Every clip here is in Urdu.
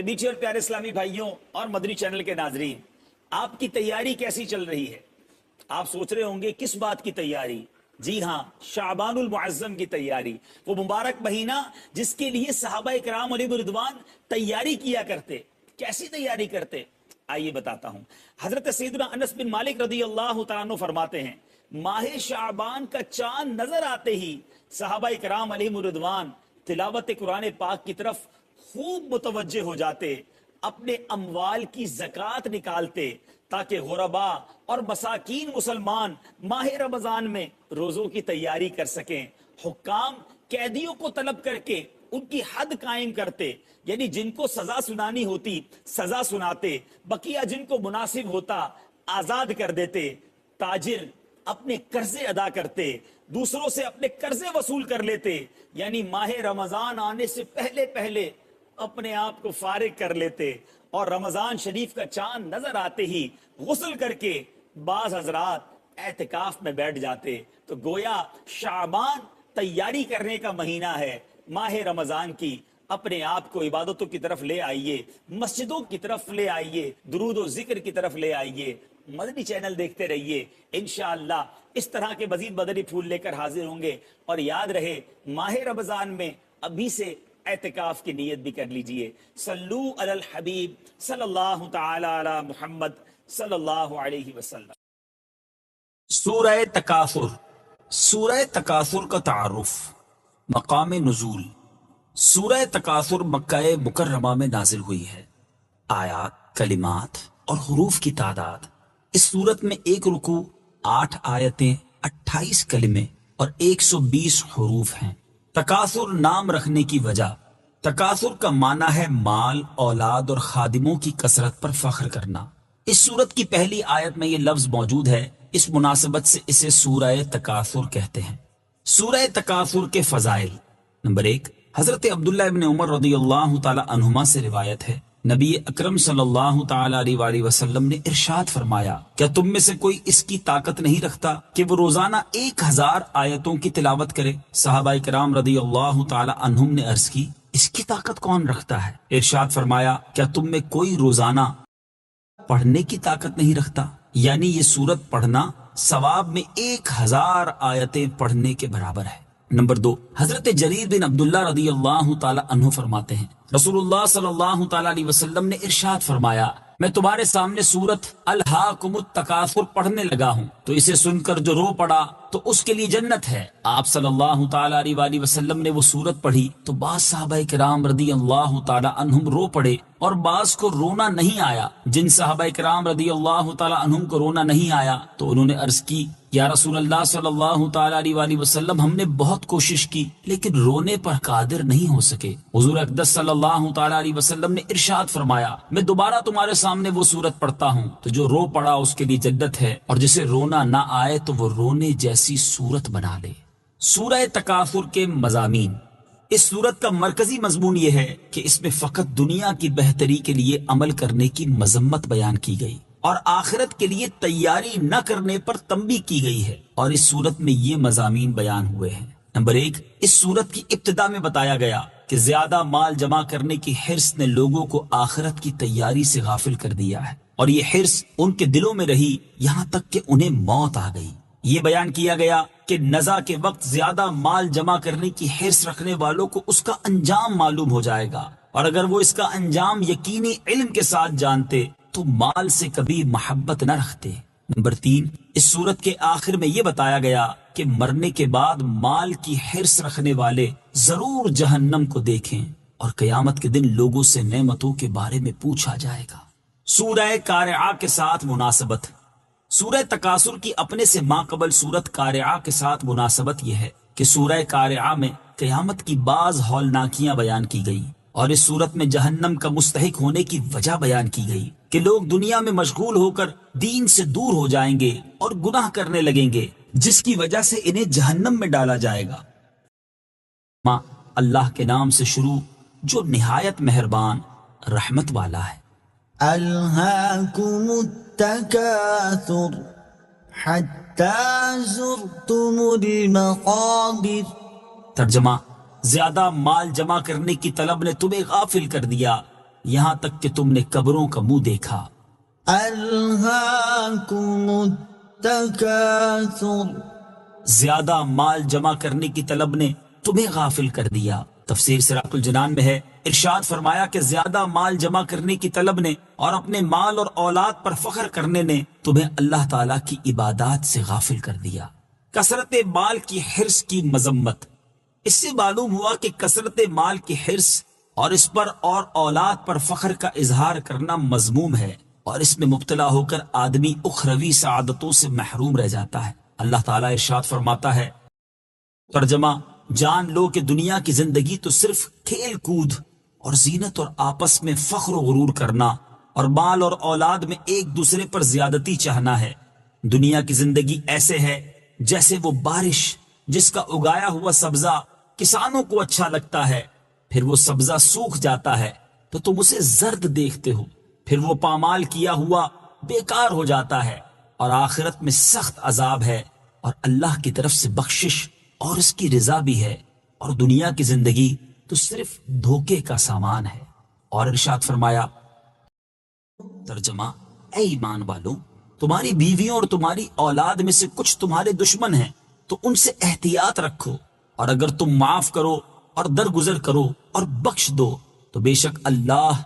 میرے میٹھے اور پیارے اسلامی بھائیوں اور مدنی چینل کے ناظرین، آپ کی تیاری کیسی چل رہی ہے؟ آپ سوچ رہے ہوں گے کس بات کی تیاری؟ جی ہاں، شعبان المعظم کی تیاری، وہ مبارک مہینہ جس کے لیے صحابہ کرام علیہ رضوان تیاری کیا کرتے۔ کیسی تیاری کرتے؟ آئیے بتاتا ہوں۔ حضرت سیدنا انس بن مالک رضی اللہ تعالیٰ عنہ فرماتے ہیں، ماہ شعبان کا چاند نظر آتے ہی صحابہ کرام علیہ رضوان تلاوت قرآن پاک کی طرف خوب متوجہ ہو جاتے، اپنے اموال کی زکوٰۃ نکالتے تاکہ غربا اور مساکین مسلمان ماہ رمضان میں روزوں کی تیاری کر سکیں۔ حکام قیدیوں کو طلب کر کے ان کی حد قائم کرتے، یعنی جن کو سزا سنانی ہوتی سزا سناتے، بقیہ جن کو مناسب ہوتا آزاد کر دیتے۔ تاجر اپنے قرضے ادا کرتے، دوسروں سے اپنے قرضے وصول کر لیتے، یعنی ماہ رمضان آنے سے پہلے پہلے اپنے آپ کو فارغ کر لیتے، اور رمضان شریف کا چاند نظر آتے ہی غسل کر کے بعض حضرات اعتکاف میں بیٹھ جاتے۔ تو گویا شعبان تیاری کرنے کا مہینہ ہے ماہ رمضان کی۔ اپنے آپ کو عبادتوں کی طرف لے آئیے، مسجدوں کی طرف لے آئیے، درود و ذکر کی طرف لے آئیے، مدنی چینل دیکھتے رہیے۔ انشاءاللہ اس طرح کے مزید مدنی پھول لے کر حاضر ہوں گے۔ اور یاد رہے، ماہ رمضان میں ابھی سے اعتکاف کی نیت بھی کر لیجئے۔ صلو علی الحبیب صلی اللہ تعالی علی محمد صلی اللہ علیہ وسلم۔ سورہ تکاثر۔ سورہ تکاثر کا تعارف، مقام نزول۔ سورہ تکاثر مکہ مکرمہ میں نازل ہوئی ہے۔ آیات، کلمات اور حروف کی تعداد، اس سورت میں 1 رکوع، 8 آیتیں، 28 کلمے اور 120 حروف ہیں۔ تکاثر نام رکھنے کی وجہ، تکاثر کا معنی ہے مال، اولاد اور خادموں کی کثرت پر فخر کرنا۔ اس سورت کی پہلی آیت میں یہ لفظ موجود ہے، اس مناسبت سے اسے سورہ تکاثر کہتے ہیں۔ سورہ تکاثر کے فضائل۔ نمبر 1، حضرت عبداللہ ابن عمر رضی اللہ تعالی عنہما سے روایت ہے، نبی اکرم صلی اللہ تعالی علیہ وآلہ وسلم نے ارشاد فرمایا، کیا تم میں سے کوئی اس کی طاقت نہیں رکھتا کہ وہ روزانہ 1000 آیتوں کی تلاوت کرے؟ صحابہ کرام رضی اللہ تعالی عنہم نے عرض کی، اس کی طاقت کون رکھتا ہے؟ ارشاد فرمایا، کیا تم میں کوئی روزانہ پڑھنے کی طاقت نہیں رکھتا؟ یعنی یہ سورت پڑھنا ثواب میں 1000 آیتیں پڑھنے کے برابر ہے۔ نمبر 2، حضرت جریر بن عبداللہ رضی اللہ تعالی عنہ فرماتے ہیں، رسول اللہ صلی اللہ تعالی علیہ وسلم نے ارشاد فرمایا، میں تمہارے سامنے سورت الہاکم التکاثر پڑھنے لگا ہوں، تو اسے سن کر جو رو پڑا تو اس کے لیے جنت ہے۔ آپ صلی اللہ تعالی علیہ وآلہ وسلم نے وہ سورت پڑھی تو بعض صحابہ کرام رضی اللہ تعالی عنہم رو پڑے اور بعض کو رونا نہیں آیا۔ جن صحابہ کرام رضی اللہ تعالی عنہم کو رونا نہیں آیا تو انہوں نے عرض کی، یا رسول اللہ صلی اللہ تعالی علیہ وآلہ وسلم، ہم نے بہت کوشش کی لیکن رونے پر قادر نہیں ہو سکے۔ حضور اقدس صلی اللہ تعالی علیہ وسلم نے ارشاد فرمایا، میں دوبارہ تمہارے سامنے وہ سورت پڑھتا ہوں تو جو رو پڑا اس کے لیے جنت ہے، اور جسے رونا نہ آئے تو وہ رونے جیسی سورت بنا لے۔ سورہ تکاثر کے مضامین۔ اس سورت کا مرکزی مضمون یہ ہے کہ اس میں فقط دنیا کی بہتری کے لیے عمل کرنے کی مذمت بیان کی گئی اور آخرت کے لیے تیاری نہ کرنے پر تنبیہ کی گئی ہے، اور اس سورت میں یہ مضامین بیان ہوئے ہیں۔ نمبر 1، اس سورت کی ابتدا میں بتایا گیا کہ زیادہ مال جمع کرنے کی حرص نے لوگوں کو آخرت کی تیاری سے غافل کر دیا ہے، اور یہ حرص ان کے دلوں میں رہی یہاں تک کہ انہیں موت آ گئی۔ یہ بیان کیا گیا کہ نزع کے وقت زیادہ مال جمع کرنے کی حرص رکھنے والوں کو اس کا انجام معلوم ہو جائے گا، اور اگر وہ اس کا انجام یقینی علم کے ساتھ جانتے تو مال سے کبھی محبت نہ رکھتے۔ نمبر 3، اس سورت کے آخر میں یہ بتایا گیا کہ مرنے کے بعد مال کی حرص رکھنے والے ضرور جہنم کو دیکھیں، اور قیامت کے دن لوگوں سے نعمتوں کے بارے میں پوچھا جائے گا۔ سورہ قارعہ کے ساتھ مناسبت۔ سورہ تکاثر کی اپنے سے ماقبل سورت قارعہ کے ساتھ مناسبت یہ ہے کہ سورہ قارعہ میں قیامت کی بعض ہولناکیاں بیان کی گئی، اور اس سورت میں جہنم کا مستحق ہونے کی وجہ بیان کی گئی کہ لوگ دنیا میں مشغول ہو کر دین سے دور ہو جائیں گے اور گناہ کرنے لگیں گے، جس کی وجہ سے انہیں جہنم میں ڈالا جائے گا۔ ماں اللہ کے نام سے شروع جو نہایت مہربان رحمت والا ہے۔ ألهاكم التكاثر حتى زرتم المقابر۔ ترجمہ، زیادہ مال جمع کرنے کی طلب نے تمہیں غافل کر دیا، یہاں تک کہ تم نے قبروں کا منہ دیکھا۔ ألهاكم التكاثر زیادہ مال جمع کرنے کی طلب نے تمہیں غافل کر دیا۔ تفسیر سراۃ الجنان میں ہے، ارشاد فرمایا کہ زیادہ مال جمع کرنے کی طلب نے اور اپنے مال اور اولاد پر فخر کرنے نے تمہیں اللہ تعالیٰ کی عبادات سے غافل کر دیا۔ کثرت مال کی حرص کی مذمت۔ اس سے معلوم ہوا کہ کثرت مال کی حرص اور اس پر اور اولاد پر فخر کا اظہار کرنا مذموم ہے، اور اس میں مبتلا ہو کر آدمی اخروی سعادتوں سے محروم رہ جاتا ہے۔ اللہ تعالیٰ ارشاد فرماتا ہے، ترجمہ: جان لو کہ دنیا کی زندگی تو صرف کھیل کود اور زینت اور آپس میں فخر و غرور کرنا اور مال اور اولاد میں ایک دوسرے پر زیادتی چاہنا ہے۔ دنیا کی زندگی ایسے ہے جیسے وہ بارش جس کا اگایا ہوا سبزہ کسانوں کو اچھا لگتا ہے، پھر وہ سبزہ سوکھ جاتا ہے تو تم اسے زرد دیکھتے ہو، پھر وہ پامال کیا ہوا بیکار ہو جاتا ہے، اور آخرت میں سخت عذاب ہے، اور اللہ کی طرف سے بخشش اور اس کی رضا بھی ہے، اور دنیا کی زندگی تو صرف دھوکے کا سامان ہے۔ اور ارشاد فرمایا، ترجمہ: اے ایمان والو، تمہاری بیویوں اور تمہاری اولاد میں سے کچھ تمہارے دشمن ہیں تو ان سے احتیاط رکھو، اور اگر تم معاف کرو اور درگزر کرو اور بخش دو تو بے شک اللہ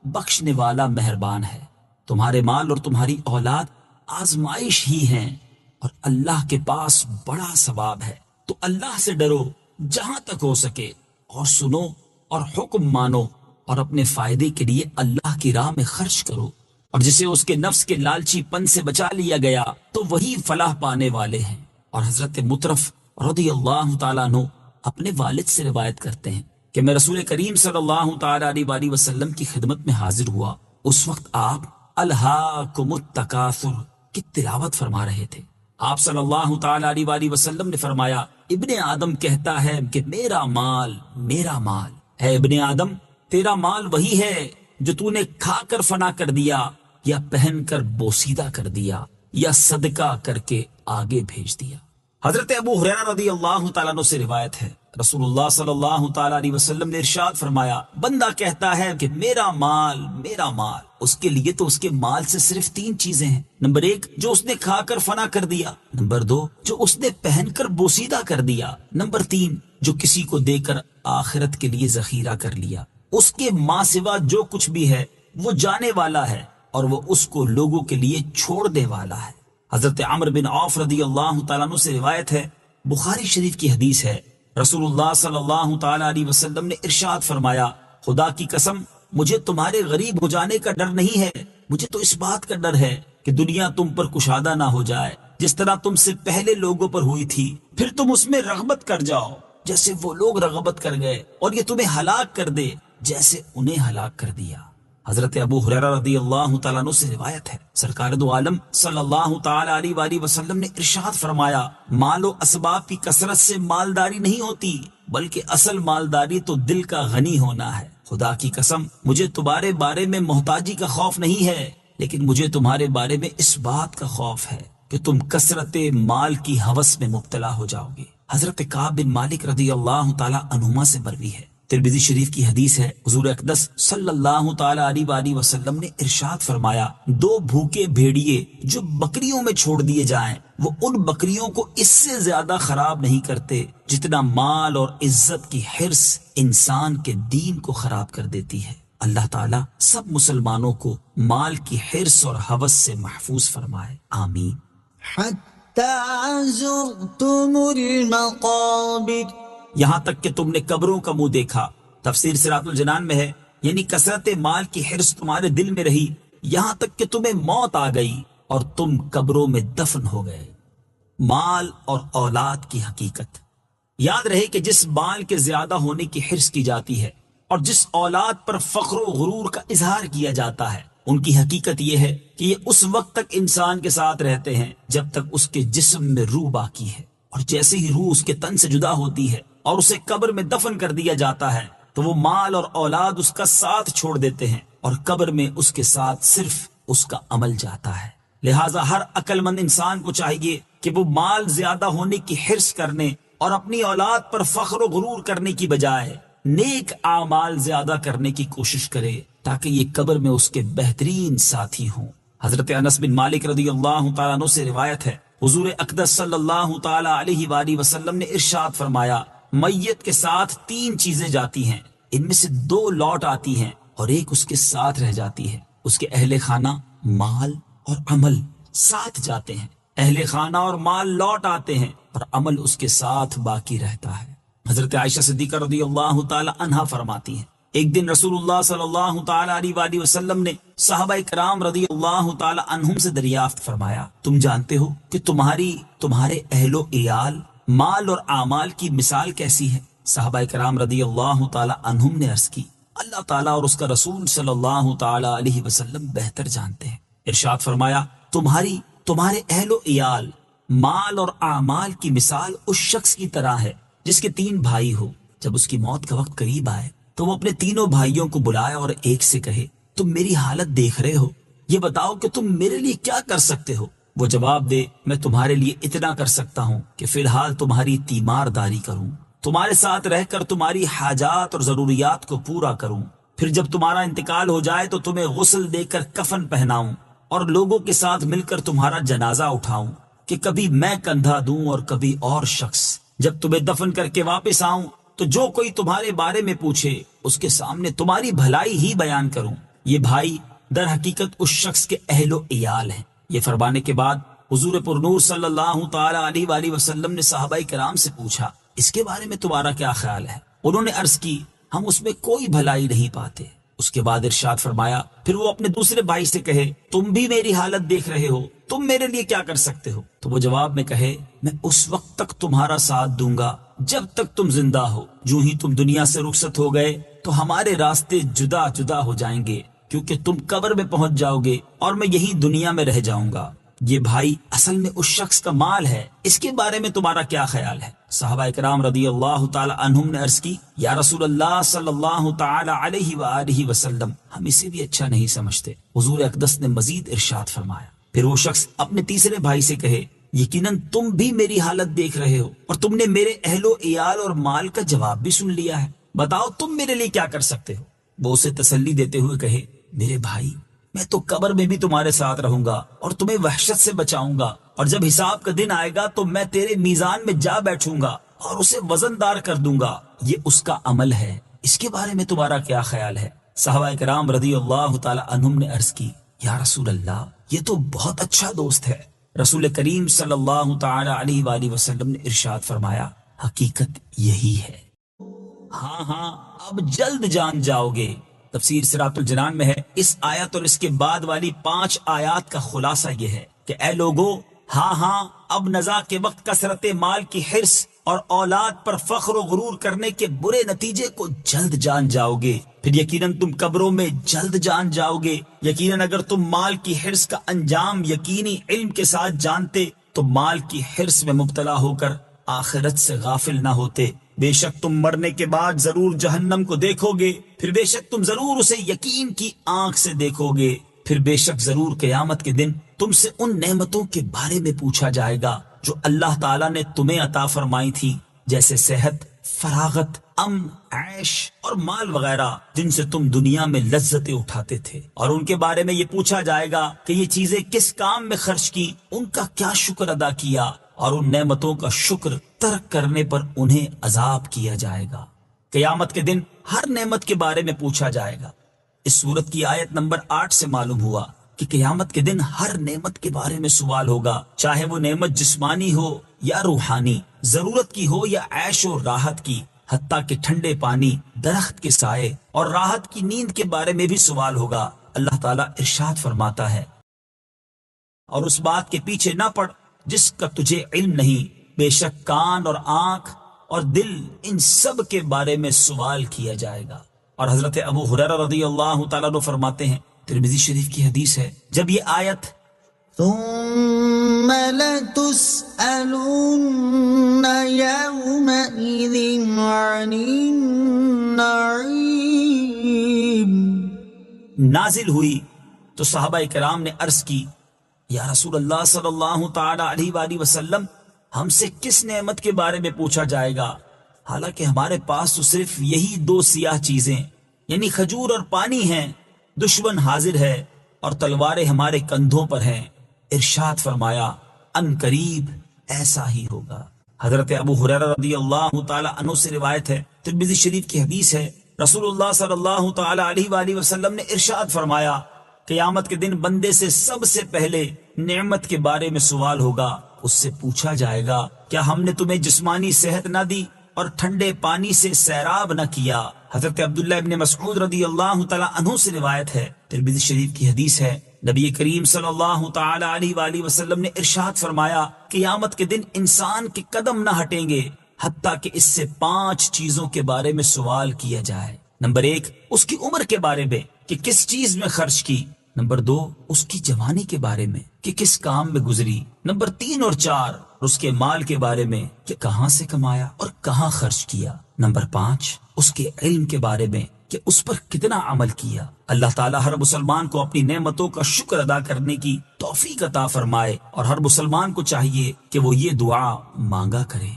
بخشنے والا مہربان ہے۔ تمہارے مال اور تمہاری اولاد آزمائش ہی ہیں، اور اللہ کے پاس بڑا ثواب ہے، تو اللہ سے ڈرو جہاں تک ہو سکے، اور سنو اور حکم مانو، اور اپنے فائدے کے لیے اللہ کی راہ میں خرچ کرو، اور جسے اس کے نفس کے لالچی پن سے بچا لیا گیا تو وہی فلاح پانے والے ہیں۔ اور حضرت مطرف رضی اللہ تعالیٰ عنہ اپنے والد سے روایت کرتے ہیں کہ میں رسول کریم صلی اللہ تعالیٰ علیہ وآلہ وسلم کی خدمت میں حاضر ہوا، اس وقت آپ الہاکم التکاثر کی تلاوت فرما رہے تھے۔ آپ صلی اللہ تعالیٰ علیہ وآلہ وسلم نے فرمایا، ابن آدم کہتا ہے کہ میرا مال میرا مال۔ اے ابن آدم، تیرا مال وہی ہے جو تو نے کھا کر فنا کر دیا، یا پہن کر بوسیدہ کر دیا، یا صدقہ کر کے آگے بھیج دیا۔ حضرت ابو ہریرہ رضی اللہ تعالیٰ عنہ سے روایت ہے، رسول اللہ صلی اللہ تعالیٰ علیہ وسلم نے ارشاد فرمایا، بندہ کہتا ہے کہ میرا مال میرا مال، اس کے لیے تو اس کے مال سے صرف 3 چیزیں ہیں۔ نمبر 1، جو اس نے کھا کر فنا کر دیا۔ نمبر 2، جو اس نے پہن کر بوسیدہ کر دیا۔ نمبر 3، جو کسی کو دے کر آخرت کے لیے ذخیرہ کر لیا۔ اس کے ماں سوا جو کچھ بھی ہے وہ جانے والا ہے، اور وہ اس کو لوگوں کے لیے چھوڑنے والا ہے۔ حضرت عمرو بن عوف رضی اللہ تعالیٰ عنہ سے روایت ہے، بخاری شریف کی حدیث ہے، رسول اللہ صلی اللہ تعالیٰ علیہ وسلم نے ارشاد فرمایا، خدا کی قسم مجھے تمہارے غریب ہو جانے کا ڈر نہیں ہے، مجھے تو اس بات کا ڈر ہے کہ دنیا تم پر کشادہ نہ ہو جائے، جس طرح تم سے پہلے لوگوں پر ہوئی تھی، پھر تم اس میں رغبت کر جاؤ جیسے وہ لوگ رغبت کر گئے، اور یہ تمہیں ہلاک کر دے جیسے انہیں ہلاک کر دیا۔ حضرت ابو ہریرہ رضی اللہ تعالیٰ عنہ سے روایت ہے، سرکار دو عالم صلی اللہ تعالیٰ علیہ وآلہ وسلم نے ارشاد فرمایا، مال و اسباب کی کثرت سے مالداری نہیں ہوتی، بلکہ اصل مالداری تو دل کا غنی ہونا ہے۔ خدا کی قسم مجھے تمہارے بارے میں محتاجی کا خوف نہیں ہے، لیکن مجھے تمہارے بارے میں اس بات کا خوف ہے کہ تم کثرت مال کی ہوس میں مبتلا ہو جاؤ گے۔ حضرت کعب بن مالک رضی اللہ تعالیٰ عنہما سے مروی ہے، ترمذی شریف کی حدیث ہے، حضور اقدس صلی اللہ تعالیٰ علیہ وآلہ وسلم نے ارشاد فرمایا، 2 بھوکے بھیڑیے جو بکریوں میں چھوڑ دیے جائیں وہ ان بکریوں کو اس سے زیادہ خراب نہیں کرتے جتنا مال اور عزت کی حرص انسان کے دین کو خراب کر دیتی ہے۔ اللہ تعالیٰ سب مسلمانوں کو مال کی حرص اور ہوس سے محفوظ فرمائے، آمین۔ حتى زرتم المقابر یہاں تک کہ تم نے قبروں کا منہ دیکھا۔ تفسیر سراۃ الجنان میں ہے، یعنی کثرت مال کی حرص تمہارے دل میں رہی یہاں تک کہ تمہیں موت آ گئی اور تم قبروں میں دفن ہو گئے۔ مال اور اولاد کی حقیقت یاد رہے کہ جس مال کے زیادہ ہونے کی حرص کی جاتی ہے اور جس اولاد پر فخر و غرور کا اظہار کیا جاتا ہے، ان کی حقیقت یہ ہے کہ یہ اس وقت تک انسان کے ساتھ رہتے ہیں جب تک اس کے جسم میں روح باقی ہے، اور جیسے ہی روح اس کے تن سے جدا ہوتی ہے اور اسے قبر میں دفن کر دیا جاتا ہے تو وہ مال اور اولاد اس کا ساتھ چھوڑ دیتے ہیں، اور قبر میں اس کے ساتھ صرف اس کا عمل جاتا ہے۔ لہٰذا ہر عقل مند انسان کو چاہیے کہ وہ مال زیادہ ہونے کی حرص کرنے اور اپنی اولاد پر فخر و غرور کرنے کی بجائے نیک اعمال زیادہ کرنے کی کوشش کرے تاکہ یہ قبر میں اس کے بہترین ساتھی ہوں۔ حضرت انس بن مالک رضی اللہ تعالیٰ عنہ سے روایت ہے، حضور اقدس صلی اللہ تعالیٰ علیہ وآلہ وسلم نے ارشاد فرمایا، میت کے ساتھ 3 چیزیں جاتی ہیں، ان میں سے 2 لوٹ آتی ہیں اور ایک اس کے ساتھ رہ جاتی ہے۔ اس کے اہل خانہ، مال اور عمل ساتھ جاتے ہیں۔ اہل خانہ اور مال لوٹ آتے ہیں اور عمل اس کے ساتھ باقی رہتا ہے۔ حضرت عائشہ صدیقہ رضی اللہ تعالی عنہا فرماتی ہیں، ایک دن رسول اللہ صلی اللہ تعالی علیہ وآلہ وسلم نے صحابہ کرام رضی اللہ تعالی عنہم سے دریافت فرمایا، تم جانتے ہو کہ تمہارے اہل و عیال، مال اور اعمال کی مثال کیسی ہے؟ صحابہ کرام رضی اللہ تعالی عنہم نے عرض کی، اللہ تعالیٰ اور اس کا رسول صلی اللہ تعالی علیہ وسلم بہتر جانتے ہیں۔ ارشاد فرمایا، تمہارے اہل و عیال، مال اور اعمال کی مثال اس شخص کی طرح ہے جس کے 3 بھائی ہو۔ جب اس کی موت کا وقت قریب آئے تو وہ اپنے تینوں بھائیوں کو بلائے اور ایک سے کہے، تم میری حالت دیکھ رہے ہو، یہ بتاؤ کہ تم میرے لیے کیا کر سکتے ہو؟ وہ جواب دے، میں تمہارے لیے اتنا کر سکتا ہوں کہ فی الحال تمہاری تیمارداری کروں، تمہارے ساتھ رہ کر تمہاری حاجات اور ضروریات کو پورا کروں، پھر جب تمہارا انتقال ہو جائے تو تمہیں غسل دے کر کفن پہناؤں اور لوگوں کے ساتھ مل کر تمہارا جنازہ اٹھاؤں، کہ کبھی میں کندھا دوں اور کبھی اور شخص۔ جب تمہیں دفن کر کے واپس آؤں تو جو کوئی تمہارے بارے میں پوچھے اس کے سامنے تمہاری بھلائی ہی بیان کروں۔ یہ بھائی در حقیقت اس شخص کے اہل و عیال ہیں۔ یہ فرمانے کے بعد حضور پرنور صلی اللہ تعالی علیہ وآلہ وسلم نے صحابہ کرام سے پوچھا، اس کے بارے میں تمہارا کیا خیال ہے؟ انہوں نے عرض کی، ہم اس میں کوئی بھلائی نہیں پاتے۔ اس کے بعد ارشاد فرمایا، پھر وہ اپنے دوسرے بھائی سے کہے، تم بھی میری حالت دیکھ رہے ہو، تم میرے لیے کیا کر سکتے ہو؟ تو وہ جواب میں کہے، میں اس وقت تک تمہارا ساتھ دوں گا جب تک تم زندہ ہو، جو ہی تم دنیا سے رخصت ہو گئے تو ہمارے راستے جدا جدا ہو جائیں گے، کیونکہ تم قبر میں پہنچ جاؤ گے اور میں یہی دنیا میں رہ جاؤں گا۔ یہ بھائی اصل میں اس شخص کا مال ہے، اس کے بارے میں تمہارا کیا خیال ہے؟ صحابہ کرام رضی اللہ تعالی عنہم نے عرض کی، یا رسول اللہ صلی اللہ تعالی علیہ وآلہ وسلم، ہم اسے بھی اچھا نہیں سمجھتے۔ حضور اقدس نے مزید ارشاد فرمایا، پھر وہ شخص اپنے تیسرے بھائی سے کہے، یقیناً تم بھی میری حالت دیکھ رہے ہو اور تم نے میرے اہل و عیال اور مال کا جواب بھی سن لیا ہے، بتاؤ تم میرے لیے کیا کر سکتے ہو؟ وہ اسے تسلی دیتے ہوئے کہے، میرے بھائی، میں تو قبر میں بھی تمہارے ساتھ رہوں گا اور تمہیں وحشت سے بچاؤں گا، اور جب حساب کا دن آئے گا تو میں تیرے میزان میں جا بیٹھوں گا اور اسے وزن دار کر دوں گا، یہ اس کا عمل ہے، اس کے بارے میں تمہارا کیا خیال ہے؟ صحابہ کرام رضی اللہ تعالی عنہم نے عرض کی، یا رسول اللہ، یہ تو بہت اچھا دوست ہے۔ رسول کریم صلی اللہ تعالی علیہ وآلہ وسلم نے ارشاد فرمایا، حقیقت یہی ہے۔ ہاں اب جلد جان جاؤ گے۔ تفسیر صراط الجنان میں ہے، اس آیت اور اس کے بعد والی 5 آیات کا خلاصہ یہ ہے کہ اے لوگو، ہاں اب نزا کے وقت کثرت مال کی حرص اور اولاد پر فخر و غرور کرنے کے برے نتیجے کو جلد جان جاؤ گے، پھر یقیناً تم قبروں میں جلد جان جاؤ گے۔ یقیناً اگر تم مال کی حرص کا انجام یقینی علم کے ساتھ جانتے تو مال کی حرص میں مبتلا ہو کر آخرت سے غافل نہ ہوتے۔ بے شک تم مرنے کے بعد ضرور جہنم کو دیکھو گے، پھر بے شک تم ضرور اسے یقین کی آنکھ سے دیکھو گے، پھر بے شک ضرور قیامت کے دن تم سے ان نعمتوں کے بارے میں پوچھا جائے گا جو اللہ تعالیٰ نے تمہیں عطا فرمائی تھی، جیسے صحت، فراغت، امن، عیش اور مال وغیرہ، جن سے تم دنیا میں لذتیں اٹھاتے تھے، اور ان کے بارے میں یہ پوچھا جائے گا کہ یہ چیزیں کس کام میں خرچ کی، ان کا کیا شکر ادا کیا، اور ان نعمتوں کا شکر ترک کرنے پر انہیں عذاب کیا جائے گا۔ قیامت کے دن ہر نعمت کے بارے میں پوچھا جائے گا۔ اس سورت کی آیت نمبر 8 سے معلوم ہوا کہ قیامت کے دن ہر نعمت کے بارے میں سوال ہوگا، چاہے وہ نعمت جسمانی ہو یا روحانی، ضرورت کی ہو یا عیش و راحت کی، حتیٰ کہ ٹھنڈے پانی، درخت کے سائے اور راحت کی نیند کے بارے میں بھی سوال ہوگا۔ اللہ تعالیٰ ارشاد فرماتا ہے، اور اس بات کے پیچھے نہ پڑ جس کا تجھے علم نہیں، بے شک کان اور آنکھ اور دل، ان سب کے بارے میں سوال کیا جائے گا۔ اور حضرت ابو ہریرہ رضی اللہ تعالیٰ عنہ فرماتے ہیں، ترمذی شریف کی حدیث ہے، جب یہ آیت ثم لتسألن يومئذ عن النعيم نازل ہوئی تو صحابہ کرام نے عرض کی، یا رسول اللہ صلی اللہ تعالی علیہ وآلہ وسلم، ہم سے کس نعمت کے بارے میں پوچھا جائے گا؟ حالانکہ ہمارے پاس تو صرف یہی 2 سیاہ چیزیں یعنی کھجور اور پانی ہیں، دشمن حاضر ہے اور تلواریں ہمارے کندھوں پر ہیں، ارشاد فرمایا ان قریب ایسا ہی ہوگا۔ حضرت ابو ہریرہ رضی اللہ تعالی عنہ سے روایت ہے، ترمذی شریف کی حدیث ہے، رسول اللہ صلی اللہ تعالی علیہ وآلہ وسلم نے ارشاد فرمایا قیامت کے دن بندے سے سب سے پہلے نعمت کے بارے میں سوال ہوگا، اس سے پوچھا جائے گا کیا ہم نے تمہیں جسمانی صحت نہ دی اور ٹھنڈے پانی سے سیراب نہ کیا؟ حضرت عبداللہ ابن مسعود رضی اللہ تعالی عنہ سے روایت ہے، ترمذی شریف کی حدیث ہے، نبی کریم صلی اللہ تعالی علیہ وآلہ وسلم نے ارشاد فرمایا قیامت کے دن انسان کے قدم نہ ہٹیں گے حتیٰ کہ اس سے 5 چیزوں کے بارے میں سوال کیا جائے۔ نمبر 1 اس کی عمر کے بارے میں کہ کس چیز میں خرچ کی۔ نمبر 2 اس کی جوانی کے بارے میں کہ کس کام میں گزری۔ نمبر 3 اور 4 اس کے مال کے بارے میں کہ کہاں سے کمایا اور کہاں خرچ کیا۔ نمبر 5 اس کے علم کے بارے میں کہ اس پر کتنا عمل کیا۔ اللہ تعالیٰ ہر مسلمان کو اپنی نعمتوں کا شکر ادا کرنے کی توفیق عطا فرمائے، اور ہر مسلمان کو چاہیے کہ وہ یہ دعا مانگا کرے۔